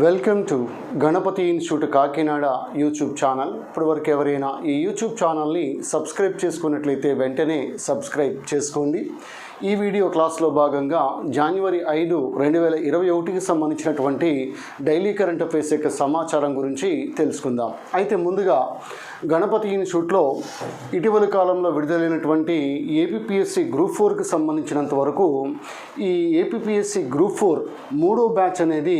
Welcome to Ganapathi institute Kakinada YouTube channel. ఇప్పటివరకు ఎవరైనా ఈ యూట్యూబ్ ఛానల్ని సబ్స్క్రైబ్ చేసుకున్నట్లయితే వెంటనే సబ్స్క్రైబ్ చేసుకోండి. ఈ వీడియో క్లాస్లో భాగంగా జనవరి 5, 2021కి సంబంధించినటువంటి డైలీ కరెంట్ అఫైర్స్ యొక్క సమాచారం గురించి తెలుసుకుందాం. అయితే ముందుగా గణపతి ఇన్స్టిట్యూట్లో ఇటీవల కాలంలో విడుదలైనటువంటి ఏపీపీఎస్సీ గ్రూప్ 4కి సంబంధించినంత వరకు ఈ ఏపీపీఎస్సీ గ్రూప్ 4 3వ బ్యాచ్ అనేది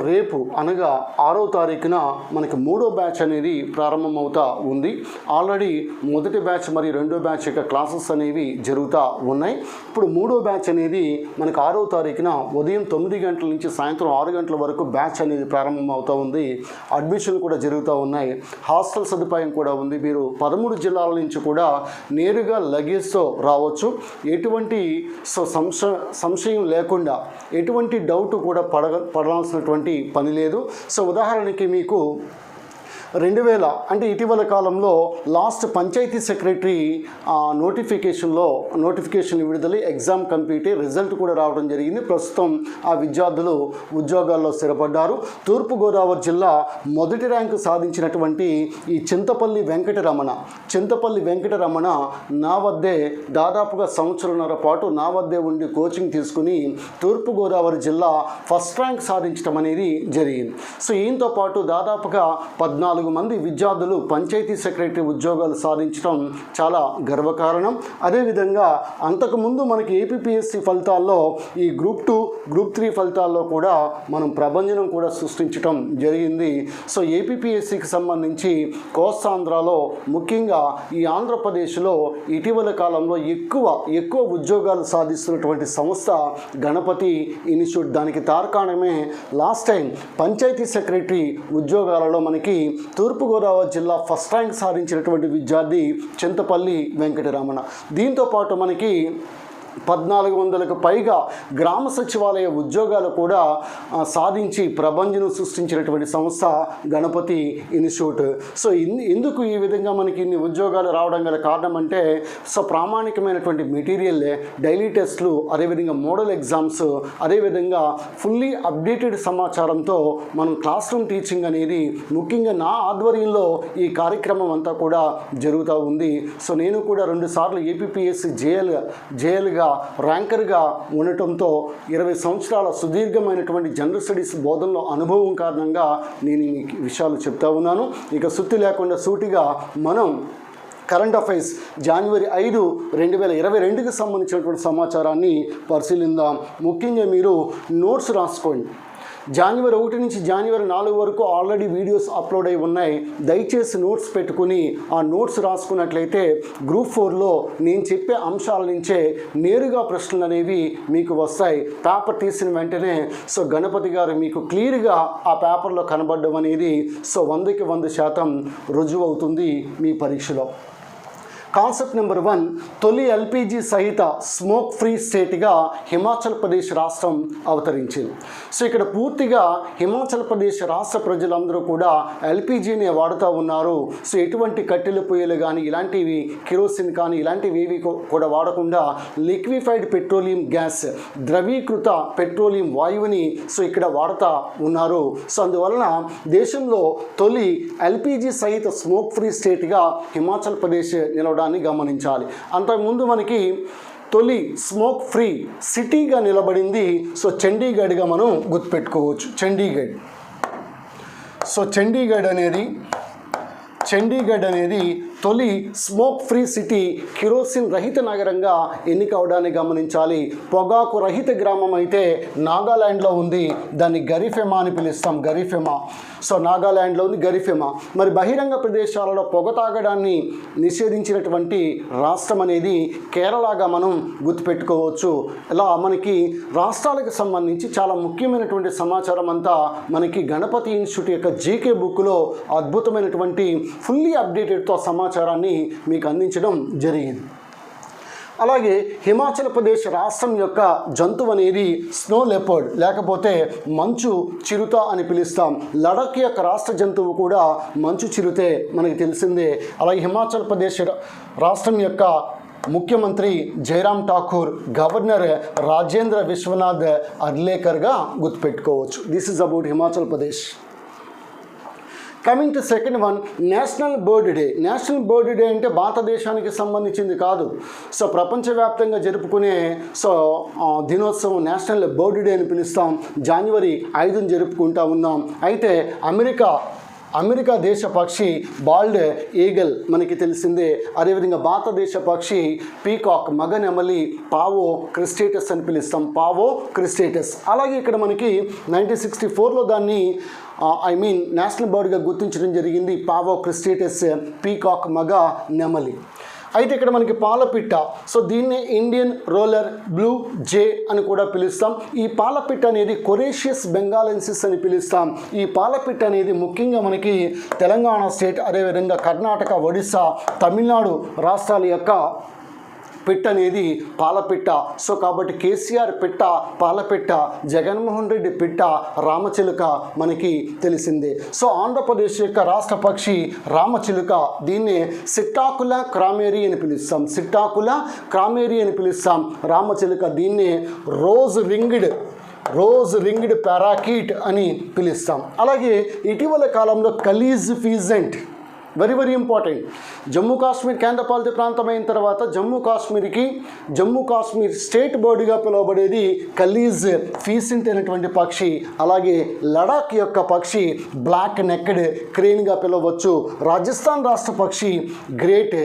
రేపు అనగా 6వ తారీఖున మనకి 3వ బ్యాచ్ అనేది ప్రారంభమవుతా ఉంది. ఆల్రెడీ మొదటి బ్యాచ్ మరియు రెండో బ్యాచ్ యొక్క క్లాసెస్ అనేవి జరుగుతూ ఉన్నాయి. ఇప్పుడు 3వ బ్యాచ్ అనేది మనకు 6వ తారీఖున ఉదయం 9 గంటల నుంచి సాయంత్రం 6 గంటల వరకు బ్యాచ్ అనేది ప్రారంభమవుతూ ఉంది. అడ్మిషన్లు కూడా జరుగుతూ ఉన్నాయి. హాస్టల్ సదుపాయం కూడా ఉంది. మీరు 13 జిల్లాల నుంచి కూడా నేరుగా లగేజ్తో రావచ్చు. ఎటువంటి సంశయం లేకుండా ఎటువంటి డౌట్ కూడా పడాల్సినటువంటి పని లేదు. ఉదాహరణకి మీకు 2000 అంటే ఇటీవల కాలంలో లాస్ట్ పంచాయతీ సెక్రటరీ నోటిఫికేషన్ విడుదల, ఎగ్జామ్ కంప్లీట్, రిజల్ట్ కూడా రావడం జరిగింది. ప్రస్తుతం ఆ విద్యార్థులు ఉద్యోగాల్లో స్థిరపడ్డారు. తూర్పుగోదావరి జిల్లా మొదటి ర్యాంకు సాధించినటువంటి ఈ చింతపల్లి వెంకటరమణ నా వద్దే దాదాపుగా సంవత్సరంన్నర పాటు నా వద్దే ఉండి కోచింగ్ తీసుకుని తూర్పుగోదావరి జిల్లా ఫస్ట్ ర్యాంక్ సాధించడం అనేది జరిగింది. ఈయనతో పాటు దాదాపుగా 14 మంది విద్యార్థులు పంచాయతీ సెక్రటరీ ఉద్యోగాలు సాధించడం చాలా గర్వకారణం. అదేవిధంగా అంతకుముందు మనకి ఏపీపీఎస్సీ ఫలితాల్లో ఈ గ్రూప్ 2, గ్రూప్ 3 ఫలితాల్లో కూడా మనం ప్రభంజనం కూడా సృష్టించడం జరిగింది. ఏపీపీఎస్సీకి సంబంధించి కోస్తాంధ్రలో ముఖ్యంగా ఈ ఆంధ్రప్రదేశ్లో ఇటీవల కాలంలో ఎక్కువ ఉద్యోగాలు సాధిస్తున్నటువంటి సంస్థ గణపతి ఇన్స్టిట్యూట్. దానికి తార్కాణమే లాస్ట్ టైం పంచాయతీ సెక్రటరీ ఉద్యోగాలలో మనకి తూర్పుగోదావరి జిల్లా ఫస్ట్ ర్యాంక్ సాధించినటువంటి విద్యార్థి చింతపల్లి వెంకటరమణ. దీంతోపాటు మనకి 1400కు పైగా గ్రామ సచివాలయ ఉద్యోగాలు కూడా సాధించి ప్రభంజనం సృష్టించినటువంటి సంస్థ గణపతి ఇన్స్టిట్యూట్. ఎందుకు ఈ విధంగా మనకి ఇన్ని ఉద్యోగాలు రావడం గల కారణం అంటే ప్రామాణికమైనటువంటి మెటీరియల్, డైలీ టెస్టులు, అదేవిధంగా మోడల్ ఎగ్జామ్స్, అదేవిధంగా ఫుల్లీ అప్డేటెడ్ సమాచారంతో మనం క్లాస్ రూమ్ టీచింగ్ అనేది ముఖ్యంగా నా ఆధ్వర్యంలో ఈ కార్యక్రమం అంతా కూడా జరుగుతూ ఉంది. నేను కూడా 2 సార్లు ఏపీపీఎస్సీ జేఎల్గా ర్యాంకర్గా ఉండటంతో 20 సంవత్సరాల సుదీర్ఘమైనటువంటి జనరల్ స్టడీస్ బోధనలో అనుభవం కారణంగా నేను ఈ విషయాలు చెప్తా ఉన్నాను. ఇక సుత్తి లేకుండా సూటిగా మనం కరెంట్ అఫైర్స్ జనవరి 5, 2022కి సంబంధించినటువంటి సమాచారాన్ని పరిశీలిద్దాం. ముఖ్యంగా మీరు నోట్స్ రాసుకోండి. జనవరి 1 నుంచి జనవరి 4 వరకు ఆల్రెడీ వీడియోస్ అప్లోడ్ అయి ఉన్నాయి. దయచేసి నోట్స్ పెట్టుకుని ఆ నోట్స్ రాసుకున్నట్లయితే గ్రూప్ 4లో నేను చెప్పే అంశాల నుంచే నేరుగా ప్రశ్నలు అనేవి మీకు వస్తాయి. పేపర్ తీసిన వెంటనే గణపతి గారు మీకు క్లియర్గా ఆ పేపర్లో కనబడడం అనేది 100కి 100% రుజువు అవుతుంది మీ పరీక్షలో. కాన్సెప్ట్ నెంబర్ 1, తొలి ఎల్పీజీ సహిత స్మోక్ ఫ్రీ స్టేట్గా హిమాచల్ ప్రదేశ్ రాష్ట్రం అవతరించింది. ఇక్కడ పూర్తిగా హిమాచల్ ప్రదేశ్ రాష్ట్ర ప్రజలందరూ కూడా ఎల్పీజీని వాడుతూ ఉన్నారు. ఎటువంటి కట్టెల పొయ్యిలు కానీ ఇలాంటివి, కిరోసిన్ కానీ ఇలాంటివి ఏవి కూడా వాడకుండా లిక్విఫైడ్ పెట్రోలియం గ్యాస్, ద్రవీకృత పెట్రోలియం వాయువుని ఇక్కడ వాడుతూ ఉన్నారు. అందువలన దేశంలో తొలి ఎల్పీజీ సహిత స్మోక్ ఫ్రీ స్టేట్గా హిమాచల్ ప్రదేశ్ నిలవడాన్ని గమనించాలి. అంతకుముందు మనకి తొలి స్మోక్ ఫ్రీ సిటీగా నిలబడింది చండీగఢ్గా మనం గుర్తుపెట్టుకోవచ్చు. చండీగఢ్ అనేది తొలి స్మోక్ ఫ్రీ సిటీ, కిరోసిన్ రహిత నగరంగా ఎన్నికవడాన్ని గమనించాలి. పొగాకు రహిత గ్రామం అయితే నాగాల్యాండ్లో ఉంది. దాన్ని గరిఫెమా అని పిలుస్తాం. నాగాల్యాండ్లో ఉంది గరిఫెమా. మరి బహిరంగ ప్రదేశాలలో పొగ తాగడాన్ని నిషేధించినటువంటి రాష్ట్రం అనేది కేరళగా మనం గుర్తుపెట్టుకోవచ్చు. ఇలా మనకి రాష్ట్రాలకు సంబంధించి చాలా ముఖ్యమైనటువంటి సమాచారం అంతా మనకి గణపతి ఇన్స్టిట్యూట్ యొక్క జీకే బుక్లో అద్భుతమైనటువంటి ఫుల్లీ అప్డేటెడ్తో సమాచారాన్ని మీకు అందించడం జరిగింది. అలాగే హిమాచల్ ప్రదేశ్ రాష్ట్రం యొక్క జంతువు అనేది స్నో లెపర్డ్ లేకపోతే మంచు చిరుత అని పిలుస్తాం. లడఖ్ యొక్క రాష్ట్ర జంతువు కూడా మంచు చిరుతే మనకి తెలిసిందే. అలాగే హిమాచల్ ప్రదేశ్ రాష్ట్రం యొక్క ముఖ్యమంత్రి జయరామ్ ఠాకూర్, గవర్నర్ రాజేంద్ర విశ్వనాథ్ అర్లేకర్గా గుర్తుపెట్టుకోవచ్చు. This is about Himachal Pradesh. Coming to second one, national bird day. National bird day అంటే భారతదేశానికి సంబంధించింది కాదు. సో ప్రపంచవ్యాప్తంగా జరుపుకునే దినోత్సవం నేషనల్ బర్డ్ డే అని పిలుస్తాం. జనవరి 5న జరుపుకుంటా ఉన్నాం. అయితే అమెరికా దేశ పక్షి బాల్డ్ ఈగల్ మనకి తెలిసిందే. అదేవిధంగా భారతదేశ పక్షి పీకాక్, మగ నెమలి పావో క్రిస్టేటస్ అని పిలుస్తాం, పావో క్రిస్టేటస్. అలాగే ఇక్కడ మనకి 1964లో దాన్ని నేషనల్ బర్డ్గా గుర్తించడం జరిగింది, పావో క్రిస్టేటస్, పీకాక్ మగ నెమలి. అయితే ఇక్కడ మనకి పాలపిట్ట, సో దీన్ని ఇండియన్ రోలర్ బ్లూ జే అని కూడా పిలుస్తాం. ఈ పాలపిట్ట అనేది కొరేషియస్ బెంగాలెన్సిస్ అని పిలుస్తాం. ఈ పాలపిట్ట అనేది ముఖ్యంగా మనకి తెలంగాణ స్టేట్, అదేవిధంగా కర్ణాటక, ఒడిస్సా, తమిళనాడు రాష్ట్రాల యొక్క పిట్ట అనేది పాలపిట్ట. సో కాబట్టి కేసీఆర్ పిట్ట పాలపిట్ట, జగన్మోహన్ రెడ్డి పిట్ట రామచిలుక మనకి తెలిసిందే. సో ఆంధ్రప్రదేశ్ యొక్క రాష్ట్ర పక్షి రామచిలుక. దీన్ని సిట్టాకుల క్రామేరీ అని పిలుస్తాం, సిట్టాకుల క్రామేరీ అని పిలుస్తాం రామచిలుక. దీన్ని రోజ్ రింగ్డ్ పారాకీట్ అని పిలుస్తాం. అలాగే ఇటీవల కాలంలో kalij pheasant, very very important. Jammu Kashmir కేంద్రపాలిత ప్రాంతం అయిన తర్వాత జమ్మూ కాశ్మీర్ స్టేట్ బర్డ్గా పిలువబడేది కలీజ్ ఫీసెంట్ అనేటువంటి పక్షి. అలాగే లడాక్ యొక్క పక్షి బ్లాక్ నెక్డ్ క్రేన్గా పిలవచ్చు. రాజస్థాన్ రాష్ట్ర పక్షి గ్రేట్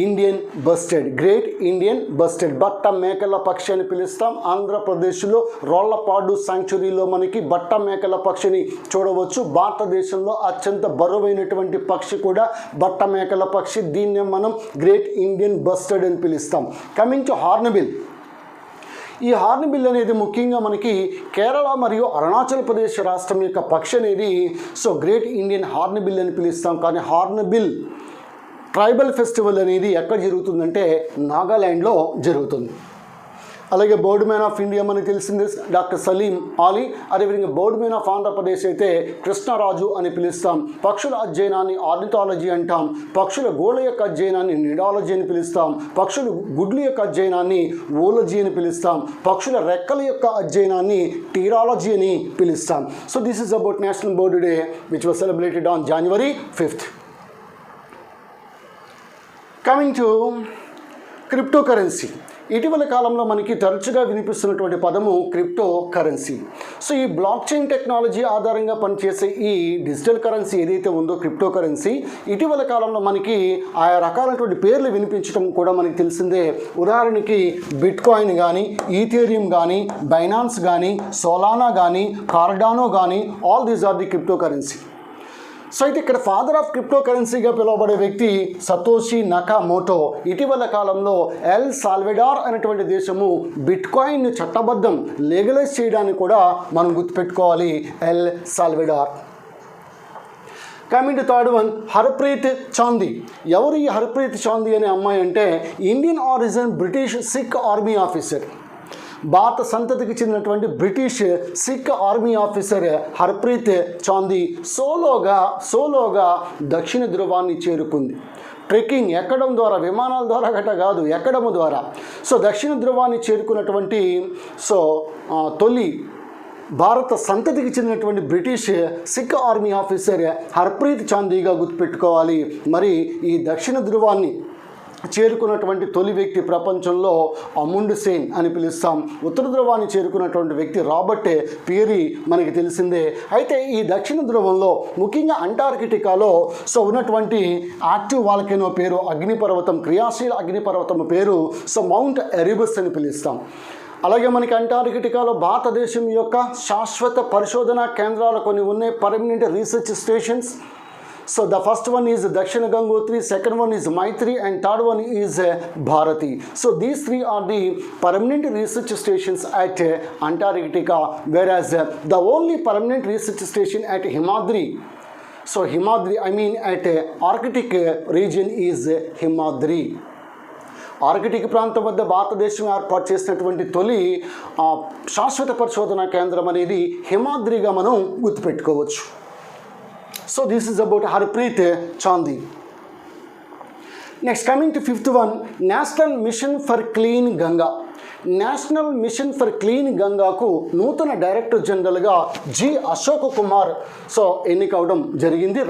ఇండియన్ బస్టెడ్ బట్ట మేకల పక్షి అని పిలుస్తాం. ఆంధ్రప్రదేశ్లో రోళ్లపాడు శాంక్చురీలో మనకి బట్ట మేకల పక్షిని చూడవచ్చు. భారతదేశంలో అత్యంత బరువైనటువంటి పక్షి కూడా బట్ట మేకల పక్షి. దీన్నే మనం గ్రేట్ ఇండియన్ బస్టెడ్ అని పిలుస్తాం. Coming to Hornbill. ఈ హార్న్బిల్ అనేది ముఖ్యంగా మనకి కేరళ మరియు అరుణాచల్ ప్రదేశ్ రాష్ట్రం యొక్క పక్షి అనేది గ్రేట్ ఇండియన్ హార్న్బిల్ అని పిలుస్తాం. కానీ హార్న్బిల్ ట్రైబల్ ఫెస్టివల్ అనేది ఎక్కడ జరుగుతుందంటే నాగాల్యాండ్లో జరుగుతుంది. అలాగే బర్డ్ మ్యాన్ ఆఫ్ ఇండియా మనకి తెలిసింది డాక్టర్ సలీం ఆలీ. అదేవిధంగా బర్డ్ మ్యాన్ ఆఫ్ ఆంధ్రప్రదేశ్ అయితే కృష్ణరాజు అని పిలుస్తాం. పక్షుల అధ్యయనాన్ని ఆర్నిథాలజీ అంటాం. పక్షుల గోళ్ళ యొక్క అధ్యయనాన్ని నిడాలజీ అని పిలుస్తాం. పక్షుల గుడ్లు యొక్క అధ్యయనాన్ని ఓలజీ అని పిలుస్తాం. పక్షుల రెక్కల యొక్క అధ్యయనాన్ని టీరాలజీ అని పిలుస్తాం. So this is about national bird day which was celebrated on January 5th. Coming to crypto currency. ఇటీవల కాలంలో మనకి తరచుగా వినిపిస్తున్నటువంటి పదము క్రిప్టో కరెన్సీ. సో ఈ బ్లాక్ చైన్ టెక్నాలజీ ఆధారంగా పనిచేసే ఈ డిజిటల్ కరెన్సీ ఏదైతే ఉందో క్రిప్టో కరెన్సీ, ఇటీవల కాలంలో మనకి ఆయా రకాలైనటువంటి పేర్లు వినిపించడం కూడా మనకి తెలిసిందే. ఉదాహరణకి బిట్కాయిన్ కానీ, ఈథేరియం కానీ, బైనాన్స్ కానీ, సోలానా కానీ, కార్డానో కానీ, all these are the cryptocurrency. So అయితే ఇక్కడ ఫాదర్ ఆఫ్ క్రిప్టో కరెన్సీగా పిలువబడే వ్యక్తి సతోషి నకామోటో. ఇటీవల కాలంలో ఎల్ సాల్వెడార్ అనేటువంటి దేశము బిట్కాయిన్ చట్టబద్ధం లీగలైజ్ చేయడానికి కూడా మనం గుర్తుపెట్టుకోవాలి, El Salvador. Coming to third one, Harpreet Chandi. ఎవరు ఈ హర్ప్రీత్ చాందీ అనే అమ్మాయి అంటే Indian origin British Sikh army officer. భారత సంతతికి చెందినటువంటి British Sikh army officer Harpreet Chandi సోలోగా దక్షిణ ధృవాన్ని చేరుకుంది. ట్రెక్కింగ్ ఎక్కడం ద్వారా, విమానాల ద్వారా గట్ట కాదు, ఎక్కడము ద్వారా. సో దక్షిణ ధృవాన్ని చేరుకున్నటువంటి తొలి భారత సంతతికి చెందినటువంటి British Sikh army officer Harpreet చాందీగా గుర్తుపెట్టుకోవాలి. మరి ఈ దక్షిణ ధృవాన్ని చేరుకున్నటువంటి తొలి వ్యక్తి ప్రపంచంలో అముండ్ సేన్ అని పిలుస్తాం. ఉత్తర ధ్రువాన్ని చేరుకున్నటువంటి వ్యక్తి రాబర్ట్ పియరీ మనకి తెలిసిందే. అయితే ఈ దక్షిణ ధ్రువంలో ముఖ్యంగా అంటార్కిటికాలో ఉన్నటువంటి యాక్టివ్ వాల్కెనో పేరు అగ్నిపర్వతం, క్రియాశీల అగ్నిపర్వతం పేరు మౌంట్ ఎరిబస్ అని పిలుస్తాం. అలాగే మనకి అంటార్కిటికాలో భారతదేశం యొక్క శాశ్వత పరిశోధనా కేంద్రాలు కొన్ని ఉన్నాయి, permanent research stations. So the first one is Dakshina Gangotri, second one is Maitri, and third one is Bharati. So these three are the permanent research stations at Antarctica, whereas the only permanent research station at Himadri, at Arctic region is Himadri. Arctic ప్రాంతం వద్ద భారతదేశం ఏర్పాటు చేసినటువంటి తొలి శాశ్వత పరిశోధనా కేంద్రం అనేది హిమాద్రిగా మనం గుర్తుపెట్టుకోవచ్చు. So this is about Harpreet Chandi. Next coming to fifth one, national mission for clean Ganga. National mission for clean గంగాకు నూతన డైరెక్టర్ జనరల్గా జి అశోక్ కుమార్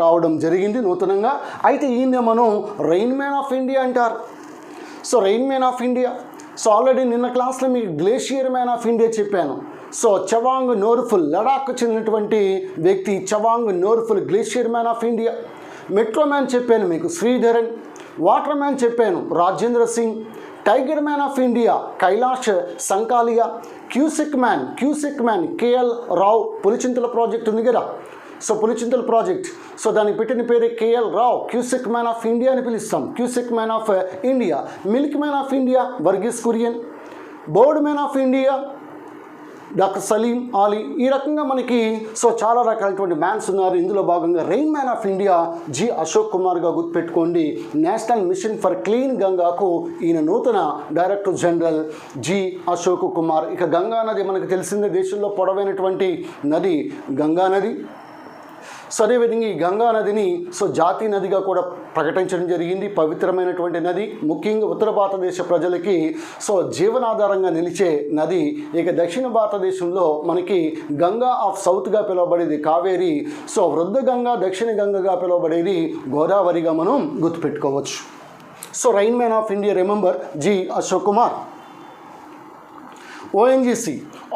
రావడం జరిగింది నూతనంగా. అయితే ఈయన మనం రెయిన్ మ్యాన్ ఆఫ్ ఇండియా అంటారు. So rain man of India. So already నిన్న క్లాస్లో మీకు గ్లేషియర్ మ్యాన్ ఆఫ్ ఇండియా చెప్పాను. సో చవాంగ్ నోర్ఫుల్, లడాక్ చెందినటువంటి వ్యక్తి Chewang Norphel glacier man of India. Metro man చెప్పాను మీకు శ్రీధరన్. వాటర్ మ్యాన్ చెప్పాను Rajendra Singh. Tiger man of India Kailash Sankalia. Cusec man KL Rao. Pulichintala project ఉంది కదా, సో పులిచింతల ప్రాజెక్ట్, సో దానికి పెట్టిన పేరు KL Rao. Cusec man of India అని పిలుస్తాం, cusec man of India. Milk man of India Verghese Kurien. Bird man of India doctor Salim Ali. ఈ రకంగా మనకి సో చాలా రకాలైనటువంటి మ్యాన్స్ ఉన్నారు. ఇందులో భాగంగా rain man of India G Ashok కుమార్గా గుర్తుపెట్టుకోండి. నేషనల్ మిషన్ ఫర్ క్లీన్ గంగాకు ఈయన నూతన director general G Ashok Kumar. ఇక గంగా నది మనకు తెలిసిందే, దేశంలో పొడవైనటువంటి నది గంగా నది. సో అదేవిధంగా ఈ గంగా నదిని సో జాతీయ నదిగా కూడా ప్రకటించడం జరిగింది. పవిత్రమైనటువంటి నది, ముఖ్యంగా ఉత్తర భారతదేశ ప్రజలకి సో జీవనాధారంగా నిలిచే నది. ఇక దక్షిణ భారతదేశంలో మనకి గంగా ఆఫ్ సౌత్గా పిలువబడేది కావేరి. సో వృద్ధ గంగా, దక్షిణ గంగగా పిలువబడేది గోదావరిగా మనం గుర్తుపెట్టుకోవచ్చు. So rain man of India remember G Ashok Kumar. ONGC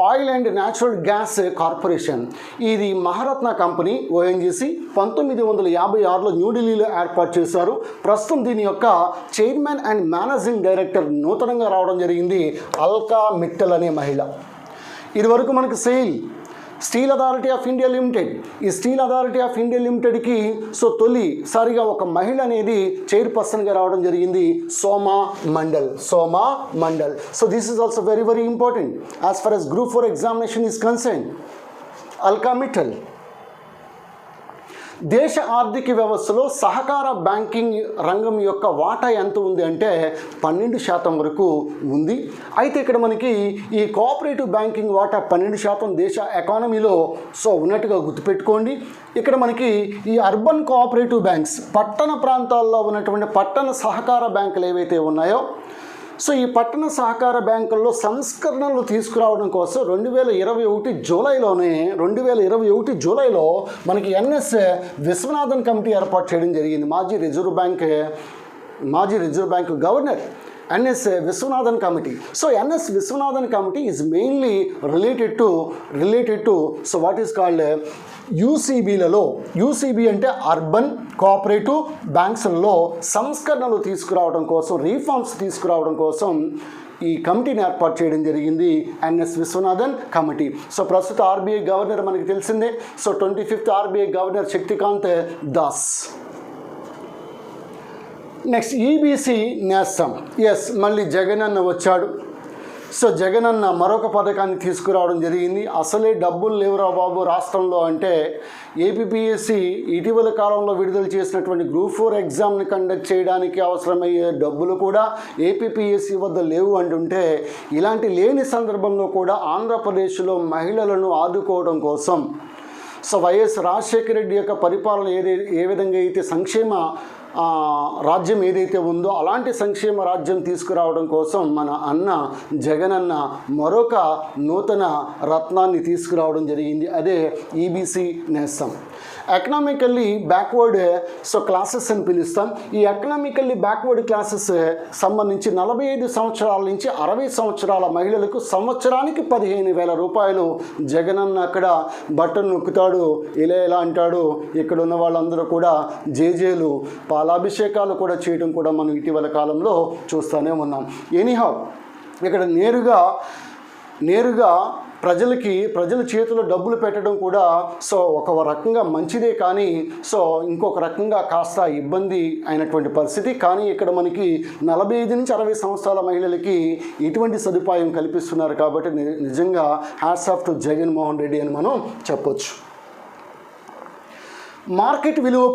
oil and natural gas corporation, ఇది మహారత్న కంపెనీ. ఓఎన్జీసీ 1956లో న్యూఢిల్లీలో ఏర్పాటు చేశారు. ప్రస్తుతం దీని యొక్క చైర్మన్ అండ్ మేనేజింగ్ డైరెక్టర్ నూతనంగా రావడం జరిగింది అల్కా మిట్టల్ అనే మహిళ. ఇదివరకు మనకు steel authority of India limited. ఈ స్టీల్ అథారిటీ ఆఫ్ ఇండియా లిమిటెడ్కి సో తొలిసారిగా ఒక మహిళ అనేది చైర్పర్సన్గా రావడం జరిగింది, Soma Mondal. So this is also very very important as for as Group 4 examination is concern. Alka Mittal. దేశ ఆర్థిక వ్యవస్థలో సహకార బ్యాంకింగ్ రంగం యొక్క వాటా ఎంత ఉంది అంటే 12% వరకు ఉంది. అయితే ఇక్కడ మనకి ఈ కోఆపరేటివ్ బ్యాంకింగ్ వాటా 12% దేశ ఎకానమీలో సో ఉన్నట్టుగా గుర్తుపెట్టుకోండి. ఇక్కడ మనకి ఈ అర్బన్ కోఆపరేటివ్ బ్యాంక్స్, పట్టణ ప్రాంతాల్లో ఉన్నటువంటి పట్టణ సహకార బ్యాంకులు ఏవైతే ఉన్నాయో, సో ఈ పట్టణ సహకార బ్యాంకుల్లో సంస్కరణలు తీసుకురావడం కోసం 2021 జూలైలో మనకి ఎన్ఎస్ విశ్వనాథన్ కమిటీ ఏర్పాటు చేయడం జరిగింది. మాజీ reserve bank governor NS Viswanathan committee. So NS Viswanathan committee is mainly related to so what is called యూసీబీలలో. యూసీబీ అంటే అర్బన్ కోఆపరేటివ్ బ్యాంక్స్లలో సంస్కరణలు తీసుకురావడం కోసం, రీఫార్మ్స్ తీసుకురావడం కోసం ఈ కమిటీని ఏర్పాటు చేయడం జరిగింది, ఎన్ఎస్ విశ్వనాథన్ కమిటీ. సో ప్రస్తుత ఆర్బీఐ గవర్నర్ మనకి తెలిసిందే. So 25th RBI governor Shaktikant Das. Next EBC నేస్తం. ఎస్, మళ్ళీ జగనన్న వచ్చాడు. సో జగనన్న మరొక పథకాన్ని తీసుకురావడం జరిగింది. అసలే డబ్బులు లేవురా బాబు రాష్ట్రంలో అంటే ఏపీపీఎస్సీ ఇటీవల కాలంలో విడుదల చేసినటువంటి గ్రూప్ 4 ఎగ్జామ్ని కండక్ట్ చేయడానికి అవసరమయ్యే డబ్బులు కూడా ఏపీపీఎస్సీ వద్ద లేవు అంటుంటే, ఇలాంటి లేని సందర్భంలో కూడా ఆంధ్రప్రదేశ్లో మహిళలను ఆదుకోవడం కోసం సో వైఎస్ రాజశేఖర రెడ్డి యొక్క పరిపాలన ఏ విధంగా అయితే సంక్షేమ రాజ్యం ఏదైతే ఉందో అలాంటి సంక్షేమ రాజ్యం తీసుకురావడం కోసం మన అన్న జగనన్న మరొక నూతన రత్నాన్ని తీసుకురావడం జరిగింది, అదే ఈబీసీ నేస్తం. ఎకనామికల్లీ బ్యాక్వర్డ్ సో క్లాసెస్ అని పిలుస్తాం. ఈ ఎకనామికల్లీ బ్యాక్వర్డ్ క్లాసెస్ సంబంధించి 45 సంవత్సరాల నుంచి 60 సంవత్సరాల మహిళలకు సంవత్సరానికి 15,000 రూపాయలు జగనన్న అక్కడ బట్టను నొక్కుతాడు, ఇలా అంటాడు. ఇక్కడ ఉన్న వాళ్ళందరూ కూడా జేజేలు, పాలాభిషేకాలు కూడా చేయడం కూడా మనం ఇటీవల కాలంలో చూస్తూనే ఉన్నాం. ఎనీహౌ ఇక్కడ నేరుగా ప్రజల చేతిలో డబ్బులు పెట్టడం కూడా సో ఒక రకంగా మంచిదే, కానీ సో ఇంకొక రకంగా కాస్త ఇబ్బంది అయినటువంటి పరిస్థితి. కానీ ఇక్కడ మనకి 45 నుంచి 60 సంవత్సరాల మహిళలకి ఇటువంటి సదుపాయం కల్పిస్తున్నారు కాబట్టి నిజంగా hats off to Jaganmohan Reddy అని మనం చెప్పొచ్చు. మార్కెట్ విలువ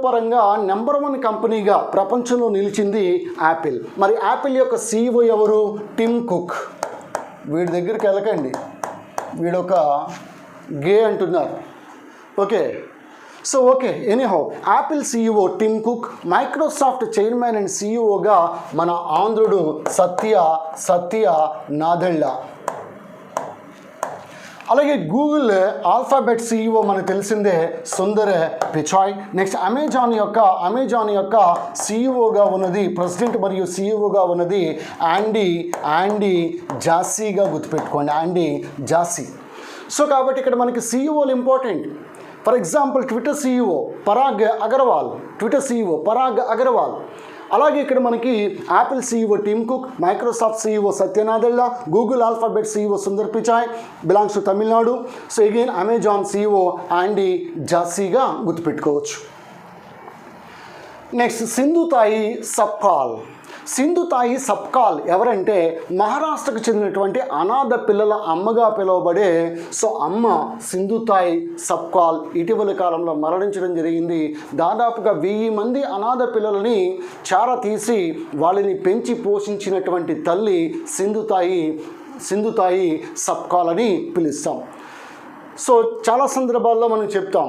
పరంగా నెంబర్ 1 కంపెనీగా ప్రపంచంలో నిలిచింది యాపిల్. మరి యాపిల్ యొక్క CEO ఎవరు? Tim Cook. వీడి దగ్గరికి వెళ్ళకండి, వీడొక గే అంటున్నారు. Okay, so okay, anyhow Apple CEO Tim Cook, Microsoft chairman and సీఈఓగా మన ఆంధ్రుడు సత్య నాదెళ్ళ. అలాగే గూగుల్ ఆల్ఫాబెట్ సీఈఓ మనకు తెలిసిందే సుందర్ పిచాయ్. నెక్స్ట్ అమెజాన్ యొక్క సీఈఓగా ఉన్నది, ప్రెసిడెంట్ మరియు సీఈఓగా ఉన్నది యాండీ జాసీగా గుర్తుపెట్టుకోండి, యాండీ జాసీ. సో కాబట్టి ఇక్కడ మనకి సీఈఓలు important. For example Twitter CEO Parag Agarwal. అలాగే ఇక్కడ మనకి Apple CEO Tim Cook, Microsoft CEO Satya Nadella, Google Alphabet CEO Sundar Pichai belongs to Tamil Nadu. So again Amazon CEO Andy జాసీగా గుర్తుపెట్టుకోవచ్చు. నెక్స్ట్ సింధుతాయి సప్కాల్ ఎవరంటే మహారాష్ట్రకు చెందినటువంటి అనాథ పిల్లల అమ్మగా పిలువబడే అమ్మ సింధుతాయి సప్కాల్ ఇటీవల కాలంలో మరణించడం జరిగింది. దాదాపుగా 1000 మంది అనాథ పిల్లలని తీసి వాళ్ళని పెంచి పోషించినటువంటి తల్లి సింధుతాయి సప్కాల్ అని పిలుస్తాం. సో చాలా సందర్భాల్లో మనం చెప్తాం,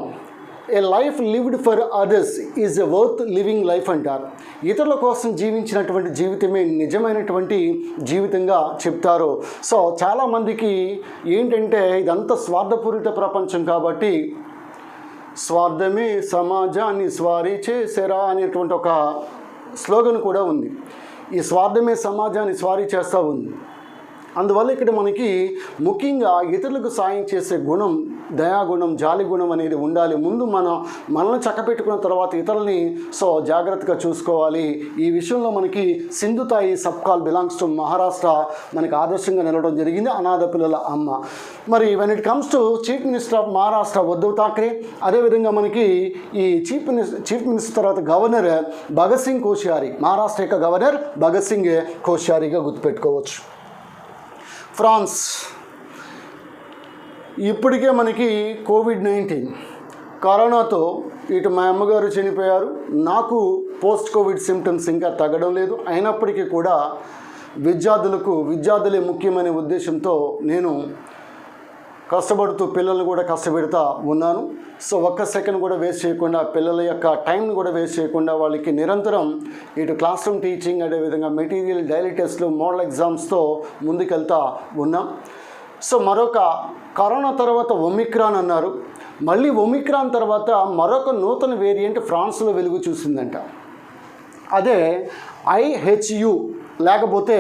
a life lived for others is a worth living life అంటారు. ఇతరుల కోసం జీవించినటువంటి జీవితమే నిజమైనటువంటి జీవితంగా చెప్తారు. సో చాలామందికి ఏంటంటే ఇదంతా స్వార్థపూరిత ప్రపంచం కాబట్టి స్వార్థమే సమాజాన్ని స్వారీ చేసేరా అనేటువంటి ఒక స్లోగన్ కూడా ఉంది. ఈ స్వార్థమే సమాజాన్ని స్వారీ చేస్తూ ఉంది. అందువల్ల ఇక్కడ మనకి ముఖ్యంగా ఇతరులకు సాయం చేసే గుణం, దయాగుణం, జాలి గుణం అనేది ఉండాలి. ముందు మనల్ని చక్కపెట్టుకున్న తర్వాత ఇతరులని జాగ్రత్తగా చూసుకోవాలి. ఈ విషయంలో మనకి సింధుతాయి సప్కాల్ బిలాంగ్స్ టు మహారాష్ట్ర మనకి ఆదర్శంగా నిలవడం జరిగింది, అనాథ పిల్లల అమ్మ. మరి when it comes to chief minister of Maharashtra Uddhav Thackeray, అదేవిధంగా మనకి ఈ చీఫ్ మినిస్టర్ తర్వాత గవర్నర్ భగత్ సింగ్ కోశ్యారీ, మహారాష్ట్ర యొక్క గవర్నర్ భగత్ సింగ్ కోశ్యారీగా గుర్తుపెట్టుకోవచ్చు. ఫ్రాన్స్, ఇప్పటికే మనకి కోవిడ్-19 కరోనాతో ఇటు మా అమ్మగారు చనిపోయారు, నాకు కోవిడ్ సిమ్టమ్స్ ఇంకా తగ్గడం లేదు. అయినప్పటికీ కూడా విద్యార్థులే ముఖ్యమైన ఉద్దేశంతో నేను కష్టపడుతూ పిల్లల్ని కూడా కష్టపెడతా ఉన్నాను. సో ఒక్క సెకండ్ కూడా వేస్ట్ చేయకుండా, పిల్లల యొక్క టైంని కూడా వేస్ట్ చేయకుండా వాళ్ళకి నిరంతరం ఇటు క్లాస్ రూమ్ టీచింగ్, అదేవిధంగా మెటీరియల్, డైలీ టెస్ట్లు, మోడల్ ఎగ్జామ్స్తో ముందుకెళ్తా ఉన్నాం. సో మరొక కరోనా తర్వాత ఒమిక్రాన్ అన్నారు, మళ్ళీ ఒమిక్రాన్ తర్వాత మరొక నూతన వేరియంట్ ఫ్రాన్స్లో వెలుగు చూసిందంట. అదే IHU లేకపోతే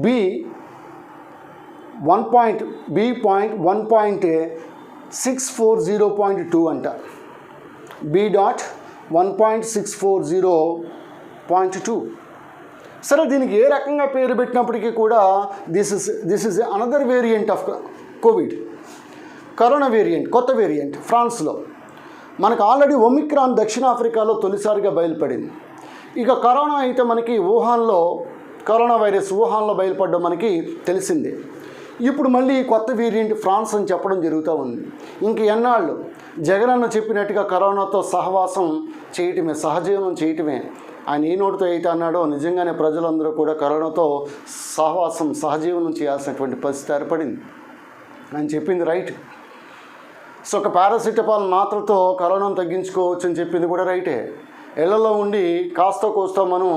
B.1.640.2 అంట, B.1.640.2. సరే, దీనికి ఏ రకంగా పేరు పెట్టినప్పటికీ కూడా this is another variant of Covid, corona variant, కొత్త వేరియంట్ ఫ్రాన్స్లో. మనకు ఆల్రెడీ ఒమిక్రాన్ దక్షిణాఫ్రికాలో తొలిసారిగా బయలుపడింది. ఇక కరోనా అయితే మనకి కరోనా వైరస్ వుహాన్లో బయలుపడడం మనకి తెలిసిందే. ఇప్పుడు మళ్ళీ కొత్త వేరియంట్ ఫ్రాన్స్ అని చెప్పడం జరుగుతూ ఉంది. ఇంక ఎన్నాళ్ళు జగనన్న చెప్పినట్టుగా కరోనాతో సహజీవనం చేయటమే. ఆయన ఏ నోటితో అయితే అన్నాడో నిజంగానే ప్రజలందరూ కూడా కరోనాతో సహజీవనం చేయాల్సినటువంటి పరిస్థితి ఏర్పడింది. ఆయన చెప్పింది రైట్. సో ఒక పారాసిటమాల్ మాత్రతో కరోనాను తగ్గించుకోవచ్చు అని చెప్పింది కూడా రైటే. ఇళ్లలో ఉండి కాస్త కోస్తా మనం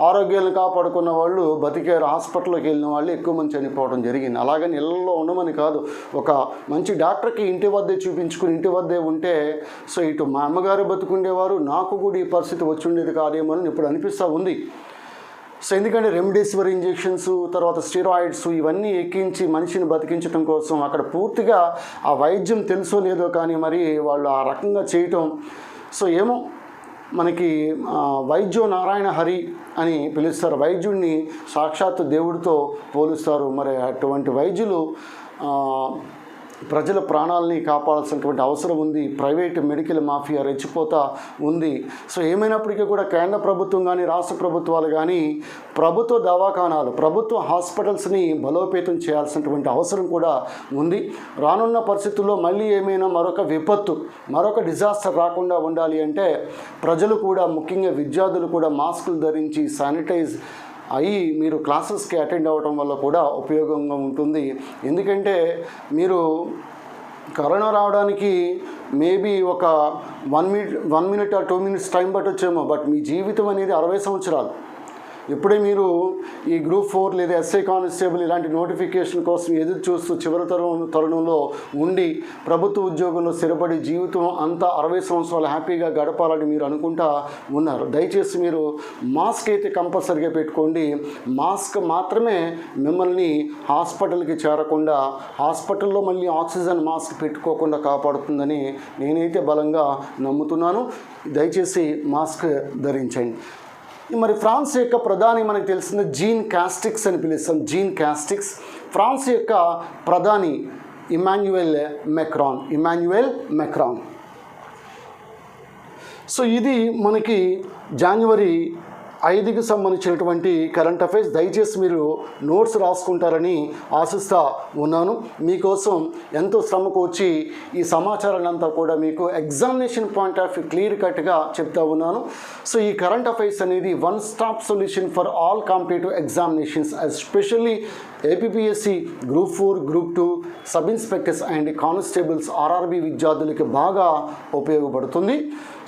ఆరోగ్యాన్ని కాపాడుకున్న వాళ్ళు బతికారు, హాస్పిటల్కి వెళ్ళిన వాళ్ళు ఎక్కువ మంది చనిపోవడం జరిగింది. అలాగని ఇళ్లలో ఉండమని కాదు, ఒక మంచి డాక్టర్కి ఇంటి వద్దే చూపించుకుని ఇంటి వద్దే ఉంటే ఇటు మా అమ్మగారు బతుకుండేవారు, నాకు కూడా ఈ పరిస్థితి వచ్చి ఉండేది కాదేమో అని ఇప్పుడు అనిపిస్తూ ఉంది. ఎందుకంటే రెమ్డెసివిర్ ఇంజెక్షన్స్, తర్వాత స్టెరాయిడ్స్ ఇవన్నీ ఎక్కించి మనిషిని బతికించడం కోసం అక్కడ పూర్తిగా ఆ వైద్యం తెలుసో లేదో కానీ మరి వాళ్ళు ఆ రకంగా చేయటం. ఏమో మనకి వైద్యో నారాయణ హరి అని పిలుస్తారు, వైద్యుడిని సాక్షాత్తు దేవుడితో పోలుస్తారు. మరి అటువంటి వైద్యులు ప్రజల ప్రాణాలని కాపాడాల్సినటువంటి అవసరం ఉంది. ప్రైవేట్ మెడికల్ మాఫియా రెచ్చిపోతా ఉంది. ఏమైనప్పటికీ కూడా కేంద్ర ప్రభుత్వం కానీ రాష్ట్ర ప్రభుత్వాలు కానీ ప్రభుత్వ దవాఖానాలు, ప్రభుత్వ హాస్పిటల్స్ని బలోపేతం చేయాల్సినటువంటి అవసరం కూడా ఉంది. రానున్న పరిస్థితుల్లో మళ్ళీ ఏమైనా మరొక డిజాస్టర్ రాకుండా ఉండాలి అంటే ప్రజలు కూడా, ముఖ్యంగా విద్యార్థులు కూడా మాస్కులు ధరించి శానిటైజ్ మీరు క్లాసెస్కి అటెండ్ అవ్వడం వల్ల కూడా ఉపయోగంగా ఉంటుంది. ఎందుకంటే మీరు కరోనా రావడానికి మేబీ ఒక 1 minute or 2 minutes టైం పట్టొచ్చేమో, బట్ మీ జీవితం అనేది 60 సంవత్సరాలు. ఇప్పుడే మీరు ఈ గ్రూప్ 4 లేదా ఎస్ఐ కానిస్టేబుల్ ఇలాంటి నోటిఫికేషన్ కోసం ఎదురు చూస్తూ చివరి తరుణంలో ఉండి ప్రభుత్వ ఉద్యోగంలో స్థిరపడి జీవితం అంతా 60 సంవత్సరాలు హ్యాపీగా గడపాలని మీరు అనుకుంటా ఉన్నారు. దయచేసి మీరు మాస్క్ అయితే కంపల్సరీగా పెట్టుకోండి. మాస్క్ మాత్రమే మిమ్మల్ని హాస్పిటల్కి చేరకుండా, హాస్పిటల్లో మళ్ళీ ఆక్సిజన్ మాస్క్ పెట్టుకోకుండా కాపాడుతుందని నేనైతే బలంగా నమ్ముతున్నాను. దయచేసి మాస్క్ ధరించండి. మరి ఫ్రాన్స్ యొక్క ప్రధాని మనకు తెలిసింది జీన్ కాస్టిక్స్ అని పిలుస్తాం. జీన్ కాస్టిక్స్. ఫ్రాన్స్ యొక్క ప్రధాని ఇమాన్యుయల్ మెక్రాన్. సో ఇది మనకి జనవరి 5కి సంబంధించినటువంటి కరెంట్ అఫైర్స్. దయచేసి మీరు నోట్స్ రాసుకుంటారని ఆశిస్తూ ఉన్నాను. మీకోసం ఎంతో శ్రమకు వచ్చి ఈ సమాచారాన్ని అంతా కూడా మీకు examination point of view clear కట్గా చెప్తా ఉన్నాను. సో ఈ కరెంట్ అఫైర్స్ అనేది one stop solution for all competitive examinations, especially APPSC group 4, group 2, sub inspectors and constables, RRB విద్యార్థులకి బాగా ఉపయోగపడుతుంది.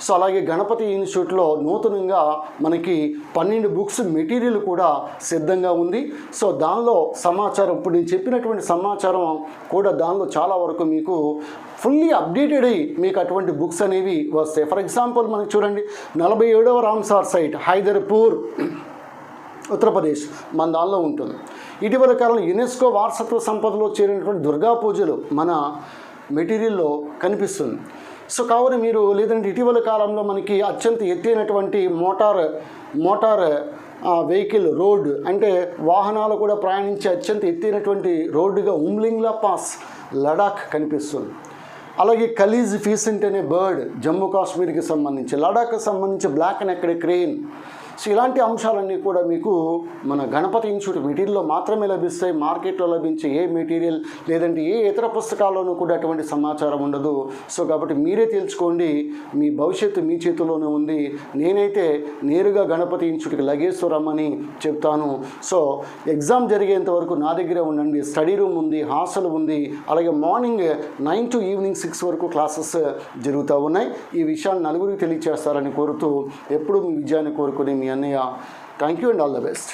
సో అలాగే గణపతి ఇన్స్టిట్యూట్లో నూతనంగా మనకి 12 బుక్స్ మెటీరియల్ కూడా సిద్ధంగా ఉంది. సో దానిలో సమాచారం, ఇప్పుడు నేను చెప్పినటువంటి సమాచారం కూడా దానిలో చాలా వరకు మీకు ఫుల్లీ అప్డేటెడ్ అయ్యి మీకు అటువంటి బుక్స్ అనేవి వస్తాయి. ఫర్ ఎగ్జాంపుల్ మనకి చూడండి, 47వ రామ్సార్ సైట్ హైదర్పూర్, ఉత్తరప్రదేశ్ మన దానిలో ఉంటుంది. ఇటీవల కాలంలో యునెస్కో వారసత్వ సంపదలో చేరినటువంటి దుర్గా పూజలు మన మెటీరియల్లో కనిపిస్తుంది. సో కావున మీరు, లేదంటే ఇటీవల కాలంలో మనకి అత్యంత ఎత్తైనటువంటి మోటార్ వెహికల్ రోడ్, అంటే వాహనాలు కూడా ప్రయాణించే అత్యంత ఎత్తైనటువంటి రోడ్డుగా ఉమ్లింగ్లా పాస్, లడాక్ కనిపిస్తుంది. అలాగే ఖలీజ్ ఫీసెంట్ అనే బర్డ్ జమ్మూ కాశ్మీర్కి సంబంధించి, లడాక్కి సంబంధించి బ్లాక్ అండ్ ఎక్కడ క్రెయిన్. సో ఇలాంటి అంశాలన్నీ కూడా మీకు మన గణపతి ఇన్స్టిట్యూట్ మెటీరియల్లో మాత్రమే లభిస్తాయి. మార్కెట్లో లభించే ఏ మెటీరియల్ లేదంటే ఏ ఇతర పుస్తకాల్లోనూ కూడా అటువంటి సమాచారం ఉండదు. సో కాబట్టి మీరే తెలుసుకోండి, మీ భవిష్యత్తు మీ చేతిలోనే ఉంది. నేనైతే నేరుగా గణపతి ఇన్స్టిట్యూట్కి లగేశ్వరమ్మని చెప్తాను. సో ఎగ్జామ్ జరిగేంత వరకు నా దగ్గరే ఉండండి. స్టడీ రూమ్ ఉంది, హాస్టల్ ఉంది, అలాగే మార్నింగ్ 9 to ఈవినింగ్ 6 వరకు క్లాసెస్ జరుగుతూ ఉన్నాయి. ఈ విషయాన్ని నలుగురికి తెలియజేస్తారని కోరుతూ ఎప్పుడు మీ విజయాన్ని కోరుకునే మీ అన్నయ్య. Thank you and all the best.